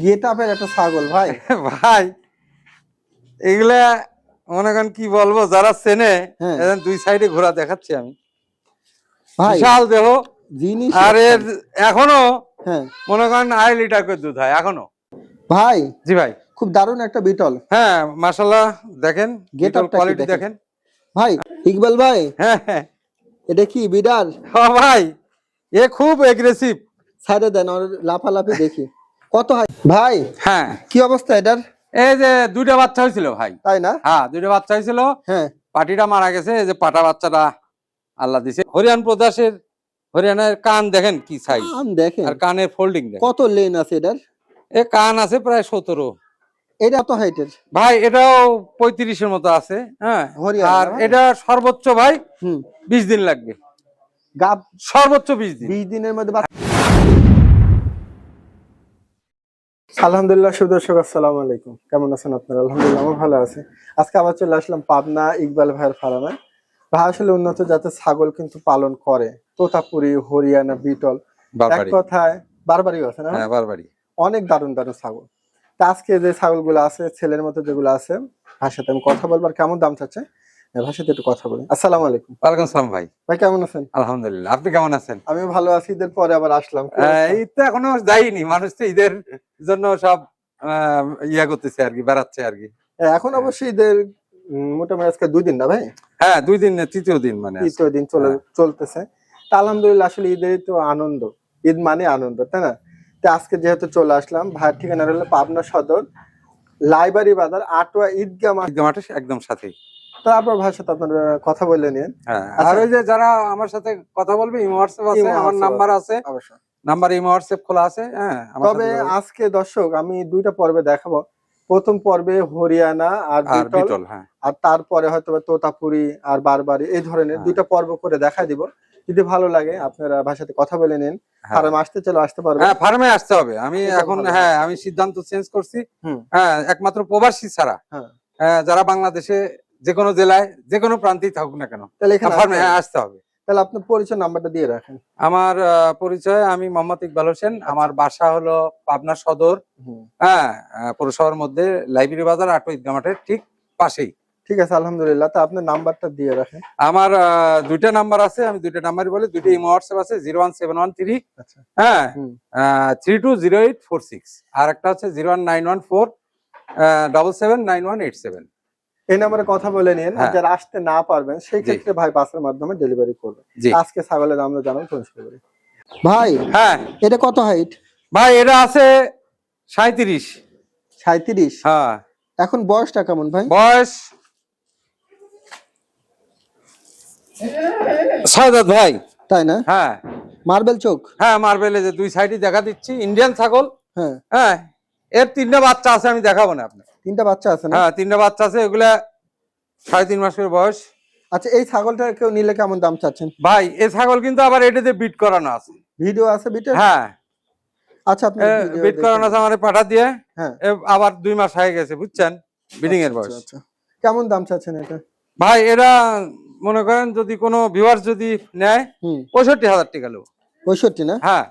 গেটআপের একটা ছাগল ভাই। ভাই এগুলা মনে করেন কি বলবো, যারা চেনে হ্যাঁ দুই সাইডে ঘোরা দেখাচ্ছি আমি। ভাই বিশাল দেহ, জিনিস আর এর এখনো হ্যাঁ মনে করেন 2.5 লিটার করে দুধ হয় এখনো। ভাই জি ভাই, খুব দারুণ একটা বিটল। হ্যাঁ মাশাআল্লাহ, দেখেন বিটল গেটআপটা কি কোয়ালিটি দেখেন দেখেন ভাই। ইকবাল ভাই হ্যাঁ হ্যাঁ এটা কি বিডার? ভাই এ খুব এগ্রেসিভ। সাইডে দেন ওর লাফালাফি দেখি কত হয় ভাই। হ্যাঁ কি অবস্থা এটার? এই যে দুইটা বাচ্চা হয়েছিল ভাই। তাই না? হ্যাঁ দুইটা বাচ্চা হয়েছিল, হ্যাঁ পাটিটা মারা গেছে, এই যে পাটা বাচ্চাটা আল্লাহ দিছে। হরিয়ানার কান দেখেন কি সাইজ, দেখেন আর কানের ফোল্ডিং দেখেন কত লেন আছে এটার। এ কান আছে প্রায় 17। এটা কত হাইটের ভাই এটাও 35-এর মতো আছে। হ্যাঁ হরিয়ানা আর ভাই? এটা সর্বোচ্চ ভাই হুম 20 দিন লাগবে, গাব সর্বোচ্চ 20 দিন। 20 দিনের মধ্যে আলহামদুলিল্লাহ। সুদর্শক আসসালামু আলাইকুম, কেমন আছেন আপনারা? আলহামদুলিল্লাহ আমি ভালো আছি। আজকে আবার চলে আসলাম পাবনা ইকবাল ভাইয়ের ফার্মে। ভাই আসলে উন্নত জাতের ছাগল কিন্তু পালন করে, তোতাপুরি, হরিয়ানা, বিটল, এক কথায় বারবারিও আছে না? হ্যাঁ বারবারি, অনেক দারুণ দারুণ ছাগল। তা আজকে যে ছাগলগুলো আছে, ছেলের মতো যেগুলো আছে, ভাইয়ের সাথে আমি কথা বলবো। আর কেমন দাম চাচ্ছে ভাইয়ের সাথে একটু কথা বলি। আসসালামু আলাইকুম। ওয়ালাইকুম আসসালাম ভাই। ভাই কেমন আছেন? আলহামদুলিল্লাহ, আপনি কেমন আছেন? আমি ভালো আছি। ঈদের পরে আবার আসলাম। ঈদ তো এখনো যাইনি, মানুষ তো ঈদের জন্য সব ইয়া করতেছে আর কি, বেড়াচ্ছে আর কি। এখন অবশ্যই ঈদের মোটামুটি আজকে 2 দিন না ভাই? হ্যাঁ 2 দিন, তৃতীয় দিন মানে তৃতীয় দিন চলতেছে। তা আলহামদুলিল্লাহ, আসলে ঈদের তো আনন্দ, ঈদ মানে আনন্দ, তাই না? তো আজকে যেহেতু চলে আসলাম, ভাইয়ের ঠিকানা হলো পাবনা সদর লাইব্রেরি বাজার আটোয়া ঈদগাহ মাঠের একদম সাথেই। তারপর ভাইয়ের সাথে আপনারা কথা বলে নিন। হ্যাঁ আর ওই যে যারা আমার সাথে কথা বলবে, ইমো হোয়াটসঅ্যাপ আছে, আমার নাম্বার আছে, অবশ্যই নাম্বার ইমো হোয়াটসঅ্যাপ খোলা আছে। হ্যাঁ তবে আজকে দর্শক আমি 2টা পর্বে দেখাবো। প্রথম পর্বে হরিয়ানা আর বিটল, হ্যাঁ, আর তারপরে হয়তো তোতাপুরি আর বারবারি, এই ধরনের 2টা পর্ব করে দেখা দিব। যদি ভালো লাগে আপনারা ভাইয়ের সাথে কথা বলে নিন। ফার্মে আসতে চলে আসতে পারবেন। হ্যাঁ ফার্মে আসতে হবে। আমি এখন হ্যাঁ আমি সিদ্ধান্ত চেঞ্জ করছি। হ্যাঁ একমাত্র প্রবাসী ছাড়া যারা বাংলাদেশে যে কোনো জেলায় যে কোনো প্রান্তেই থাকুক না কেন, তাহলে এখানে ফার্মে আসতে হবে। তাহলে আপনার পরিচয় নাম্বারটা দিয়ে রাখেন। আমার পরিচয়, আমি মোহাম্মদ ইকবাল হোসেন। আমার বাসা হলো পাবনা সদর, হ্যাঁ পৌরসভার মধ্যে, লাইব্রেরি বাজার আটো ঈদগাহ মাঠের ঠিক পাশেই। ঠিক আছে আলহামদুলিল্লাহ। তা আপনার নাম্বারটা দিয়ে রাখেন। আমার 2টা নাম্বার আছে, আমি 2টা নাম্বারই বলি। 2টা ইমো হোয়াটসঅ্যাপ আছে, 01713 হ্যাঁ 320846, আর একটা হচ্ছে 01914779187। এই নাম্বারে কথা বলে নিন। আর যারা আসতে না পারবেন সেই ক্ষেত্রে ভাই বাসের মাধ্যমে ডেলিভারি করবে। আজকে ছাগলের দাম জানাবো ভাই। হ্যাঁ এটা কত হাইট ভাই? এটা আছে 37। 37? হ্যাঁ। এখন বয়সটা কেমন ভাই? বয়স 6 দাঁত ভাই। তাই না? হ্যাঁ মার্বেল চোখ। হ্যাঁ মার্বেলে যে 2 সাইডই দেখা দিচ্ছি, ইন্ডিয়ান ছাগল। হ্যাঁ হ্যাঁ এর 3টা বাচ্চা আছে, আমি দেখাবো না আপনার। 3টা বাচ্চা আছে না? হ্যাঁ 3টা বাচ্চা আছে, এগুলা 3.5 মাস করে বয়স। আচ্ছা এই ছাগলটা কেউ নিলে কেমন দাম চাচ্ছেন ভাই? এই ছাগল কিন্তু আবার এটাতে বিট করানো আছে, ভিডিও আছে বিটের? হ্যাঁ আচ্ছা আপনি বিট করানো আছে আমারে পাঠা দিয়ে। হ্যাঁ আবার 2 মাস হয়ে গেছে বুঝছেন, বিডিং এর বয়স। আচ্ছা কেমন দাম চাচ্ছেন এটা ভাই? এরা মনে করেন যদি কোনো ভিউয়ার্স যদি নেয় 65,000 টাকা লো। 65 না? হ্যাঁ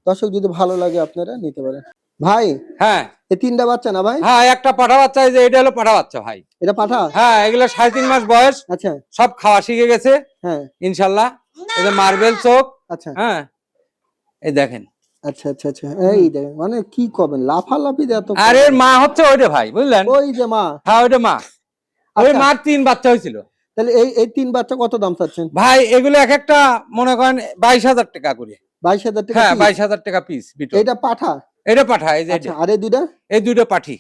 দর্শক যদি ভালো লাগে আপনারা নিতে পারেন ভাই। হ্যাঁ এই 3টা বাচ্চা না ভাই? হ্যাঁ একটা পাঠা বাচ্চা, এই যে এটা হলো পাঠা বাচ্চা ভাই। এটা পাঠা? হ্যাঁ এগুলো 3.5 মাস বয়স। আচ্ছা সব খাওয়া শিখে গেছে হ্যাঁ ইনশাল্লাহ। এই যে মার্বেল চোখ। আচ্ছা হ্যাঁ এই দেখেন। আচ্ছা আচ্ছা আচ্ছা এই দেখেন, মানে কি করবেন লাফালাফি দিয়ে এত। আর এর মা হচ্ছে ওইটা ভাই, বুঝলেন? ওই যে মা? হ্যাঁ ওইটা মা। ওই মার 3 বাচ্চা হয়েছিল। তাহলে এই 3 বাচ্চা কত দাম চাচ্ছেন ভাই? এগুলো এক একটা মনে করেন 22,000 টাকা করে। 22,000 টাকা? হ্যাঁ 22,000 টাকা পিস। এটা পাঠা? এটা পাঠা। এই যে আর এই দুইটা? এই 2টা পাঠি।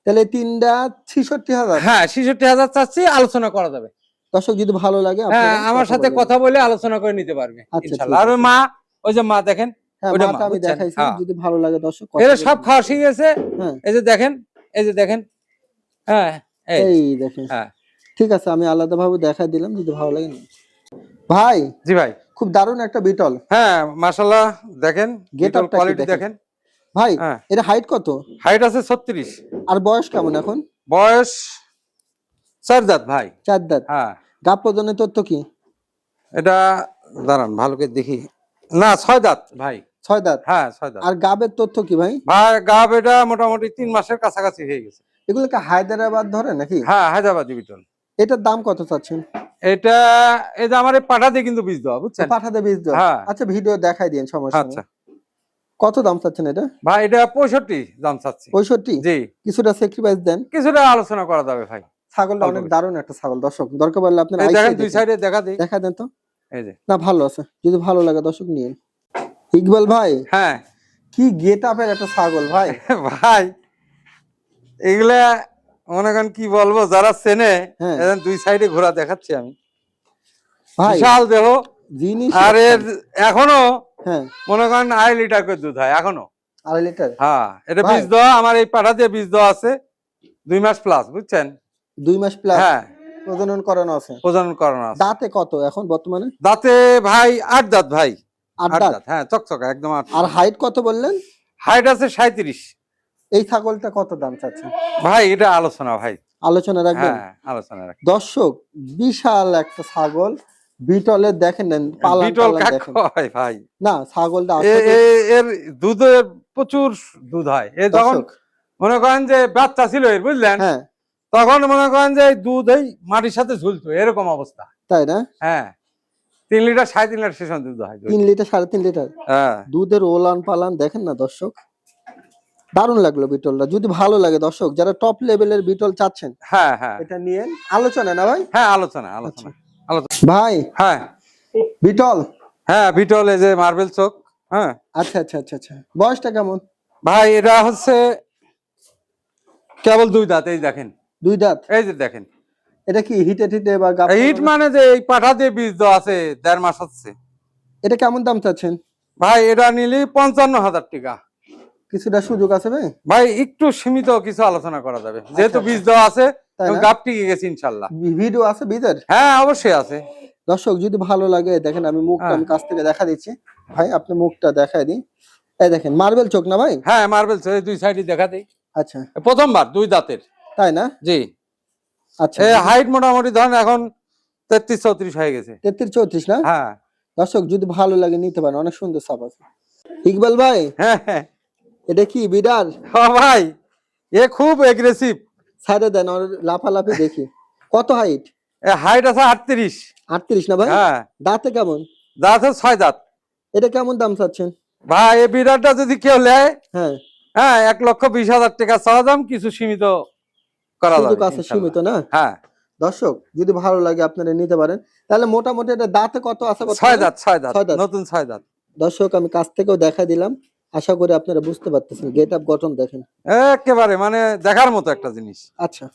তাহলে 3টা 66,000? হ্যাঁ 66,000 চাচ্ছি, আলোচনা করা যাবে। দর্শক যদি ভালো লাগে হ্যাঁ আমার সাথে কথা বলে আলোচনা করে নিতে পারবে ইনশাআল্লাহ। আর ওই মা, ওই যে মা দেখেন, ওইটা মা আমি দেখাইছি। যদি ভালো লাগে দর্শক এরা সব খাওয়া শিখে গেছে। এই যে দেখেন, এই যে দেখেন। হ্যাঁ এই দেখেন। হ্যাঁ ঠিক আছে, আমি আলাদা ভাবে দেখাই দিলাম, যদি ভালো লাগে না ভাই। জি ভাই খুব দারুণ একটা বিটল। হ্যাঁ মাশাআল্লাহ, দেখেন বিটল কোয়ালিটি দেখেন ভাই। এটা হাইট কত? হাইট আছে 36। আর বয়স কেমন এখন? বয়স 4 দাঁত ভাই। 4 দাঁত? হ্যাঁ। গাব প্রজননের তথ্য কি? এটা দাঁড়ান ভালো করে দেখি। না 6 দাঁত ভাই। 6 দাঁত। হ্যাঁ 6 দাঁত। আর গাবের তথ্য কি ভাই? ভাই গাব এটা মোটামুটি 3 মাসের কাছাকাছি হয়ে গেছে। এগুলো কি হায়দ্রাবাদ ধরে নাকি? হ্যাঁ হায়দ্রাবাদি বিটল। এটার দাম কত চাচ্ছেন? এটা এই যে আমার এই পাঠা দিয়ে কিন্তু বীজ দেওয়া, বুঝছেন? পাঠাতে বীজ দেওয়া। হ্যাঁ। আচ্ছা ভিডিও দেখাই দিন, সমস্যা নেই। আচ্ছা কত দাম চাচ্ছেন এটা? ভাই এটা 65 দাম চাচ্ছি। 65? জি। কিছুটা স্যাক্রিফাইস দেন। কিছুটা আলোচনা করা যাবে ভাই। ছাগলটা অনেক দারুণ একটা ছাগল দর্শক, দরকার পড়লে আপনারা এই আইসা দেখেন দুই দেখেন। সাইডে দেখা দেই। দেখা দেন তো। এই যে না ভালো আছে, যদি ভালো লাগে দর্শক নিয়ে। ইকবাল ভাই হ্যাঁ কি গেট আপের একটা ছাগল ভাই। ভাই এগুলা মনে করেন কি বলবো, যারা চেনে হ্যাঁ। এদের দুই সাইডে ঘোরা দেখাচ্ছি আমি। ভাই বিশাল দেহ। জিনিস আর এর এখনো হ্যাঁ মনে করেন 2.5 লিটার করে দুধ হয় এখনো। 2.5 লিটার? হ্যাঁ এটা ভাই। বীজ দেওয়া, আমার এই পাঠা দিয়ে বীজ দেওয়া আছে 2 মাস প্লাস, বুঝছেন? 2 মাস প্লাস হ্যাঁ প্রজনন করানো আছে। প্রজনন করানো আছে। দাঁতে কত এখন বর্তমানে? দাঁতে ভাই 8 দাঁত ভাই। 8 8 দাঁত। দাঁত হ্যাঁ, চকচকা একদম 8। আর হাইট কত বললেন? হাইট আছে 37। এই ছাগলটা কত দাম চাচ্ছেন ভাই এটা আলোচনা ভাই। আলোচনা রাখবেন? হ্যাঁ আলোচনা রাখ। দর্শক বিশাল একটা ছাগল, বিটলের দেখেন না, পালান বিটল পালান কাক দেখেন হয় ভাই। না, ছাগলটা এ- আসলে এর দুধে প্রচুর দুধ হয়। এ যখন দর্শক মনে করেন যে বাচ্চা ছিল এর, বুঝলেন? হ্যাঁ তখন মনে করেন যে এই দুধ এই মাটির সাথে ঝুলতো, এরকম অবস্থা। তাই না? হ্যাঁ 3 লিটার 3.5 লিটার সেশন দুধ হয়। 3 লিটার 3.5 লিটার হ্যাঁ দুধের ওলান পালান দেখেন না দর্শক, দারুণ লাগলো বিটলটা। যদি ভালো লাগে দর্শক, যারা টপ লেভেলের বিটল চাচ্ছেন হ্যাঁ হ্যাঁ এটা নিয়ে আলোচনা না ভাই? হ্যাঁ আলোচনা আলোচনা আলোচনা। ভাই হ্যাঁ বিটল, হ্যাঁ বিটল এই যে মার্বেল চোখ। হ্যাঁ আচ্ছা আচ্ছা আচ্ছা আচ্ছা, বয়সটা কেমন? ভাই এটা হচ্ছে কেবল 2 দাঁত। এই দেখেন 2 দাঁত। এই যে দেখেন। এটা কি হিটে টিটে বা গাব হিট মানে যে এই পাঠা দিয়ে বীজ দেওয়া আছে 1.5 মাস হচ্ছে। এটা কেমন দাম চাচ্ছেন? ভাই এটা নিলি 55,000 টাকা। কিছুটা সুযোগ আছে ভাই? ভাই একটু সীমিত কিছু আলোচনা করা যাবে, যেহেতু আচ্ছা, বীজ দেওয়া আছে তাই এবং না? গাপ টিকে গেছে ইনশাল্লাহ। ভিডিও আছে বিদের? হ্যাঁ অবশ্যই আছে। দর্শক যদি ভালো লাগে দেখেন, আমি মুখটা হ্যাঁ। আমি কাছ থেকে দেখা দিচ্ছি ভাই, আপনি মুখটা দেখাই দিন। এই দেখেন মার্বেল চোখ না ভাই? হ্যাঁ মার্বেল চোখ, এই দুই সাইডে দেখা দেই। আচ্ছা প্রথমবার 2 দাঁতের। তাই না? জি। আচ্ছা এই হাইট মোটামুটি ধরেন এখন 33-34 হয়ে গেছে। 33-34 না? হ্যাঁ দর্শক যদি ভালো লাগে নিতে পারেন, অনেক সুন্দর ছাপ আছে। ইকবাল ভাই হ্যাঁ হ্যাঁ এটা কি বিডার? ও ভাই এ খুব এগ্রেসিভ। সাইডে দেন, ওর লাফালাফি দেখি। কত হাইট? হাইট আছে 38। 38 না ভাই? হ্যাঁ দাঁতে কেমন? দাঁত আছে 6 দাঁত। এটা কেমন দাম চাচ্ছেন? ভাই এই বিড়ালটা যদি কেউ নেয় হ্যাঁ হ্যাঁ 1,20,000 টাকা চাওয়া দাম, কিছু সীমিত করা সুযোগ যাবে আছে ইনশাল্লাহ। সীমিত না? হ্যাঁ দর্শক যদি ভালো লাগে আপনারা নিতে পারেন। তাহলে মোটামুটি এটা দাঁতে কত আছে? 6 দাঁত 6 দাঁত 6 দাঁত। নতুন 6 দাঁত। দর্শক আমি কাছ থেকেও দেখা দিলাম, আশা করি আপনারা বুঝতে পারতেছেন। গেট আপ গঠন দেখেন একেবারে মানে দেখার মতো একটা জিনিস। আচ্ছা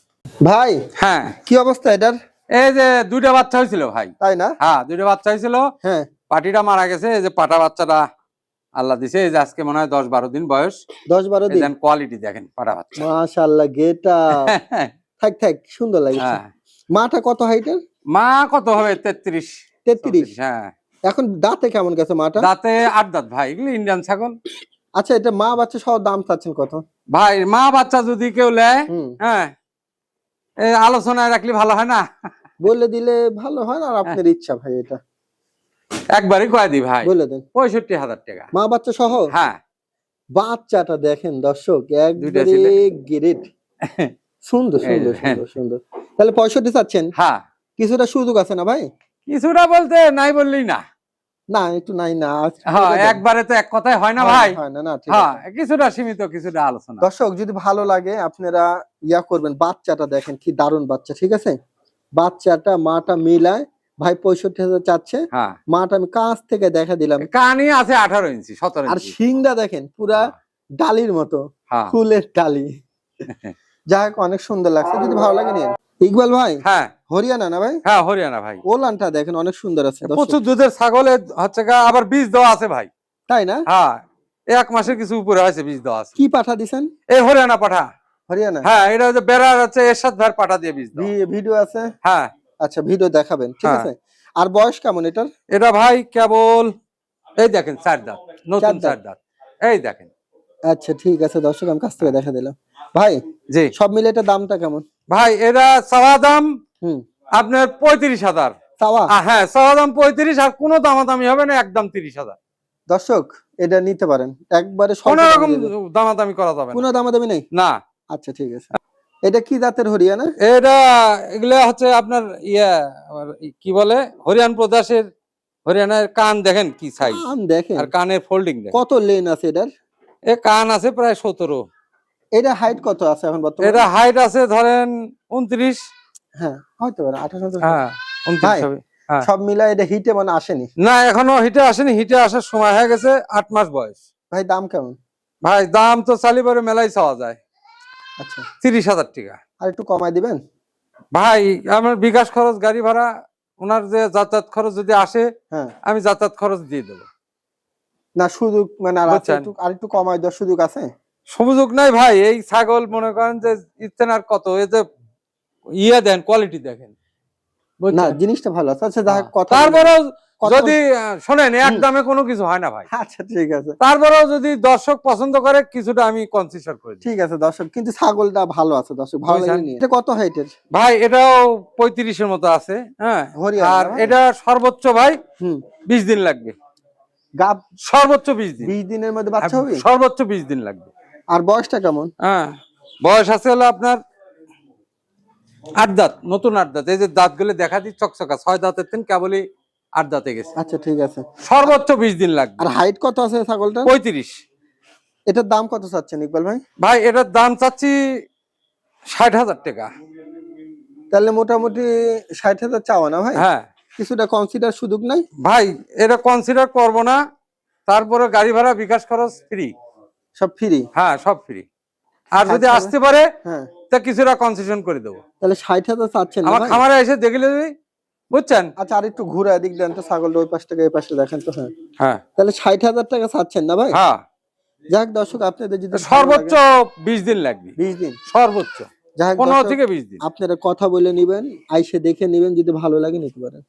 ভাই হ্যাঁ কি অবস্থা এটার? এই যে 2টা বাচ্চা হয়েছিল ভাই। তাই না? হ্যাঁ 2টা বাচ্চা হয়েছিল। হ্যাঁ পাটিটা মারা গেছে, এই যে পাটা বাচ্চাটা আল্লাহ দিছে। এই যে আজকে মনে হয় 10-12 দিন বয়স। 10-12 দিন। দেন কোয়ালিটি দেখেন পাটা বাচ্চা। মাশাআল্লাহ গেট আপ থাক থাক সুন্দর লাগছে। হ্যাঁ মাটা কত হাইটের? মা কত হবে? 33। 33। হ্যাঁ এখন দাঁতে কেমন গেছে মাটা? দাঁতে 8 দাঁত ভাই, এগুলো ইন্ডিয়ান ছাগল। আচ্ছা এটা মা বাচ্চা সহ দাম চাচ্ছেন কত? ভাই মা বাচ্চা যদি কেউ নেয় হুম হ্যাঁ এই আলোচনায় রাখলে ভালো হয় না? বলে দিলে ভালো হয়, আর আপনার ইচ্ছা ভাই, এটা একবারই কয়ে দি ভাই, বলে দেন। 65,000 টাকা। মা বাচ্চা সহ? হ্যাঁ বাচ্চাটা দেখেন দর্শক, দুইটা একবারে ছেলে। গ্রেট, সুন্দর এই সুন্দর যে, সুন্দর সুন্দর। তাহলে 65 চাচ্ছেন? হ্যাঁ কিছুটা সুযোগ আছে না ভাই? কিছুটা বলতে নাই বললেই না। না একটু নাই না, হ্যাঁ একবারে তো এক কথায় হয় না ভাই। হয় না, না ঠিক হ্যাঁ আছে। কিছুটা সীমিত, কিছুটা আলোচনা। দর্শক যদি ভালো লাগে আপনারা ইয়া করবেন, বাচ্চাটা দেখেন কি দারুণ বাচ্চা, ঠিক আছে? বাচ্চাটা মাটা মিলায় ভাই 65,000 চাচ্ছে। হ্যাঁ মাটা আমি কাছ থেকে দেখা দিলাম, কানি আছে 18 ইঞ্চি 17 আর ইঞ্চি। শিংটা দেখেন পুরা ডালির মতো, হ্যাঁ ফুলের ডালি। যাই হোক অনেক সুন্দর লাগছে, যদি ভালো লাগে নিন। ইকবাল ভাই হ্যাঁ হরিয়ানা না ভাই? হ্যাঁ হরিয়ানা ভাই। ওলানটা দেখেন অনেক সুন্দর আছে দর্শক। প্রচুর দুধের ছাগলে হচ্ছে গা, আবার বীজ দেওয়া আছে ভাই। তাই না? হ্যাঁ 1 মাসের কিছু উপরে হয়েছে বীজ দেওয়া আছে। কি পাঠা দিছেন? এই হরিয়ানা পাঠা। হরিয়ানা? হ্যাঁ এটা হচ্ছে বেড়ার হচ্ছে এরশাদ ভাইয়ের পাঠা দিয়ে বীজ দেওয়া। ভিডিও আছে? হ্যাঁ আচ্ছা ভিডিও দেখাবেন, ঠিক হ্যাঁ। আছে। আর বয়স কেমন এটার? এটা ভাই কেবল এই দেখেন 4 দাঁত, নতুন 4 4 দাঁত। এই দেখেন। আচ্ছা ঠিক আছে দর্শক আমি কাছ থেকে দেখা দিলাম। ভাই জি সব মিলে এটা দামটা কেমন? ভাই এটা চাওয়া দাম হুম আপনার 35,000। চাওয়া? হ্যাঁ চাওয়া দাম 35, আর কোনো দামাদামি হবে না, একদম 30,000। দর্শক এটা নিতে পারেন একবারে কোনো রকম দামাদামি করা যাবে না। কোনো দামাদামি নেই না। আচ্ছা ঠিক আছে। এটা কি জাতের হরিয়ানা? এটা এগুলা হচ্ছে আপনার কি বলে হরিয়ানা প্রদেশের, হরিয়ানার কান দেখেন কি সাইজ, দেখেন আর কানের ফোল্ডিং দেখেন কত লেন আছে এটার। এ কান আছে প্রায় 17। এটা হাইট কত আছে এখন বর্তমানে? এটা হাইট আছে ধরেন 29। হ্যাঁ হয়তো 28 হ্যাঁ 29 হবে। হ্যাঁ সব মিলাই এটা হিটে মানে আসেনি? না এখনো হিটে আসেনি, হিটে আসার সময় হয়ে গেছে, 8 মাস বয়স। ভাই দাম কেমন? ভাই দাম তো চালিবারে মেলাই চাওয়া যায়। আচ্ছা 30,000 টাকা। আর একটু কমাই দিবেন? ভাই আমার বিকাশ খরচ, গাড়ি ভাড়া, ওনার যে যাতায়াত খরচ যদি আসে আমি যাতায়াত খরচ দিয়ে দেবো। না সুযোগ মানে আর একটু কমাই দেওয়ার সুযোগ আছে? সুযোগ নাই ভাই, এই ছাগল মনে করেন যে ইতেন আর কত, এই যে দেন কোয়ালিটি দেখেন না জিনিসটা ভালো আছে। আচ্ছা কথা তারপরেও যদি শোনেন এক দামে কোনো কিছু হয় না ভাই। আচ্ছা ঠিক আছে, তারপরেও যদি দর্শক পছন্দ করে কিছুটা আমি কনসিডার করি। ঠিক আছে দর্শক, কিন্তু ছাগলটা ভালো আছে দর্শক, ভালো লাগে। এটা কত হাইটের ভাই? এটাও 35 এর মতো আছে। হ্যাঁ আর এটা সর্বোচ্চ ভাই 20 দিন লাগবে। গাব সর্বোচ্চ 20 দিন। 20 দিনের মধ্যে বাচ্চা হবে? সর্বোচ্চ 20 দিন লাগবে। আর বয়সটা কেমন? হ্যাঁ বয়স আছে হলো আপনার 8 দাঁত, নতুন 8 দাঁত। এই যে দাঁতগুলো দেখা দিই চকচকা, 6 দাঁতের তিন কেবলই 8 দাঁতে গেছে। আচ্ছা ঠিক আছে, সর্বোচ্চ 20 দিন লাগবে। আর হাইট কত আছে ছাগলটা? 35। এটার দাম কত চাচ্ছেন ইকবাল ভাই? ভাই এটার দাম চাচ্ছি 60,000 টাকা। তাহলে মোটামুটি 60,000 চাওয়া না ভাই? হ্যাঁ কিছুটা কনসিডার সুযোগ নাই? ভাই এটা কনসিডার করব না, তারপরে গাড়ি ভাড়া বিকাশ খরচ ফ্রি, সব ফ্রি? হ্যাঁ সব ফ্রি। আর যদি আসতে পারে হ্যাঁ তা কিছুটা কনসেশন করে দেবো। তাহলে 60,000 চাচ্ছেন আমার খামারে এসে দেখলে বুঝছেন। আচ্ছা আর একটু ঘুরে এদিক দেন তো, ছাগলটা ওই পাশ থেকে এই পাশে দেখেন তো। হ্যাঁ হ্যাঁ তাহলে 60,000 টাকা চাচ্ছেন না ভাই? হ্যাঁ যাক দর্শক, আপনাদের যদি সর্বোচ্চ 20 দিন লাগবে। 20 দিন সর্বোচ্চ 15 থেকে 20 দিন। আপনারা কথা বলে নিবেন, আইসে দেখে নিবেন, যদি ভালো লাগে নিতে পারেন।